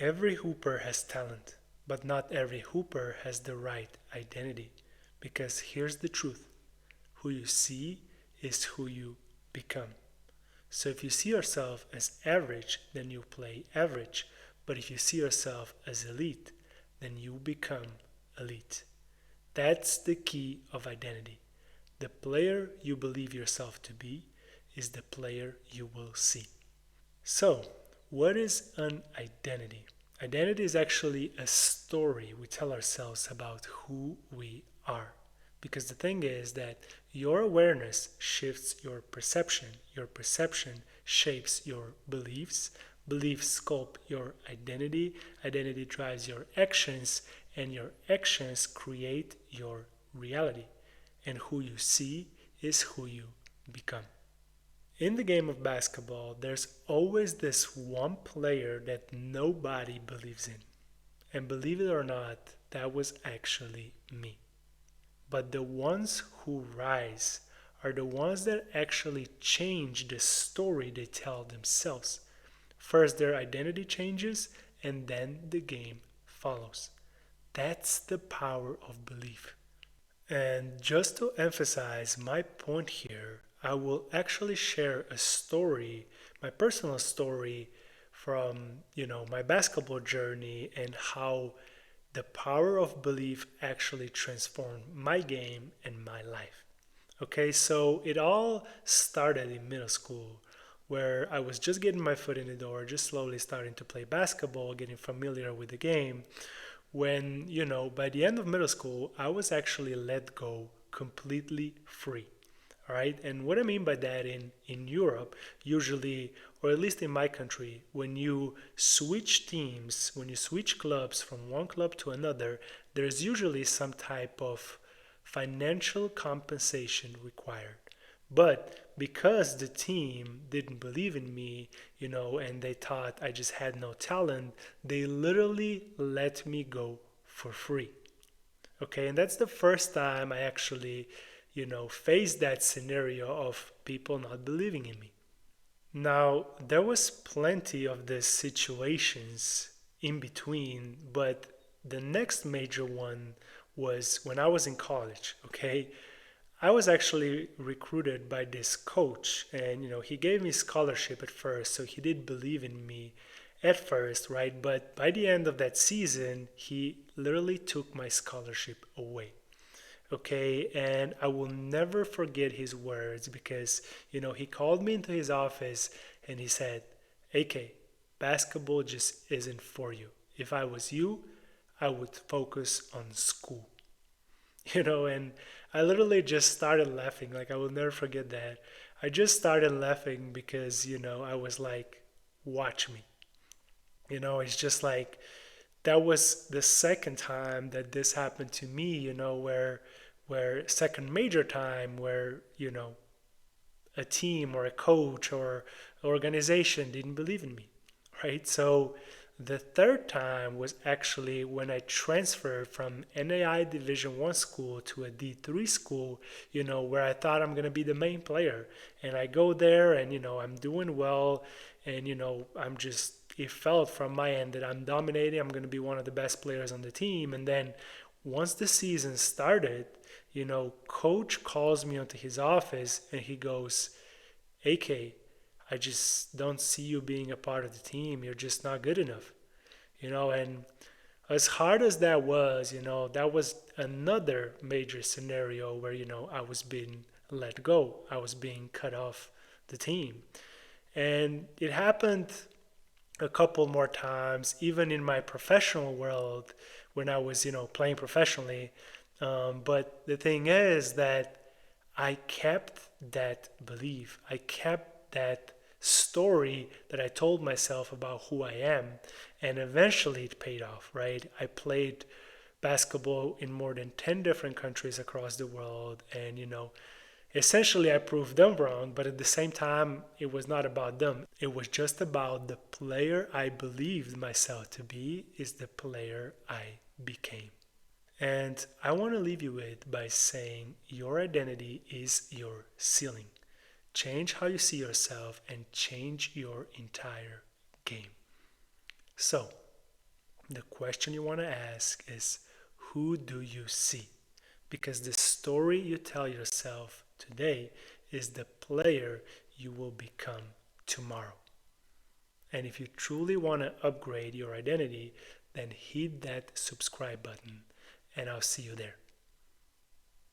Every hooper has talent, but not every hooper has the right identity. Because here's the truth: who you see is who you become. So if you see yourself as average, then you play average. But if you see yourself as elite, then you become elite. That's the key of identity. The player you believe yourself to be is the player you will see. So, what is an identity? Identity is actually a story we tell ourselves about who we are. Because the thing is that your awareness shifts your perception shapes your beliefs, beliefs sculpt your identity, identity drives your actions, and your actions create your reality. And who you see is who you become. In the game of basketball, there's always this one player that nobody believes in. And believe it or not, that was actually me. But the ones who rise are the ones that actually change the story they tell themselves. First, their identity changes, and then the game follows. That's the power of belief. And just to emphasize my point here, I will actually share a story, my personal story from, my basketball journey and how the power of belief actually transformed my game and my life. Okay, so it all started in middle school where I was just getting my foot in the door, just slowly starting to play basketball, getting familiar with the game when, by the end of middle school, I was actually let go completely free. All right. And what I mean by that in Europe, usually, or at least in my country, when you switch teams, when you switch clubs from one club to another, there's usually some type of financial compensation required. But because the team didn't believe in me, and they thought I just had no talent, they literally let me go for free. Okay, and that's the first time I actually, faced that scenario of people not believing in me. Now, there was plenty of these situations in between, but the next major one was when I was in college, okay? I was actually recruited by this coach, and he gave me scholarship at first, so he did believe in me at first, right? But by the end of that season, he literally took my scholarship away. Okay, and I will never forget his words because he called me into his office and he said, "AK, basketball just isn't for you. If I was you, I would focus on school." And I literally just started laughing. Like, I will never forget that. I just started laughing because, I was like, watch me. It's just like that was the second time that this happened to me, where second major time where, a team or a coach or organization didn't believe in me, right? So the third time was actually when I transferred from NAI Division 1 school to a D3 school, where I thought I'm going to be the main player. And I go there and, I'm doing well. And, I'm just, it felt from my end that I'm dominating. I'm going to be one of the best players on the team. And then once the season started, coach calls me onto his office and he goes, "AK, I just don't see you being a part of the team. You're just not good enough." And as hard as that was, that was another major scenario where, I was being let go. I was being cut off the team. And it happened a couple more times, even in my professional world when I was, playing professionally. But the thing is that I kept that belief. I kept that story that I told myself about who I am. And eventually it paid off, right? I played basketball in more than 10 different countries across the world. And, essentially I proved them wrong. But at the same time, it was not about them. It was just about the player I believed myself to be is the player I became. And I want to leave you with by saying your identity is your ceiling. Change how you see yourself and change your entire game. So, The question you want to ask is, who do you see? Because the story you tell yourself today is the player you will become tomorrow. And if you truly want to upgrade your identity, then hit that subscribe button, and I'll see you there.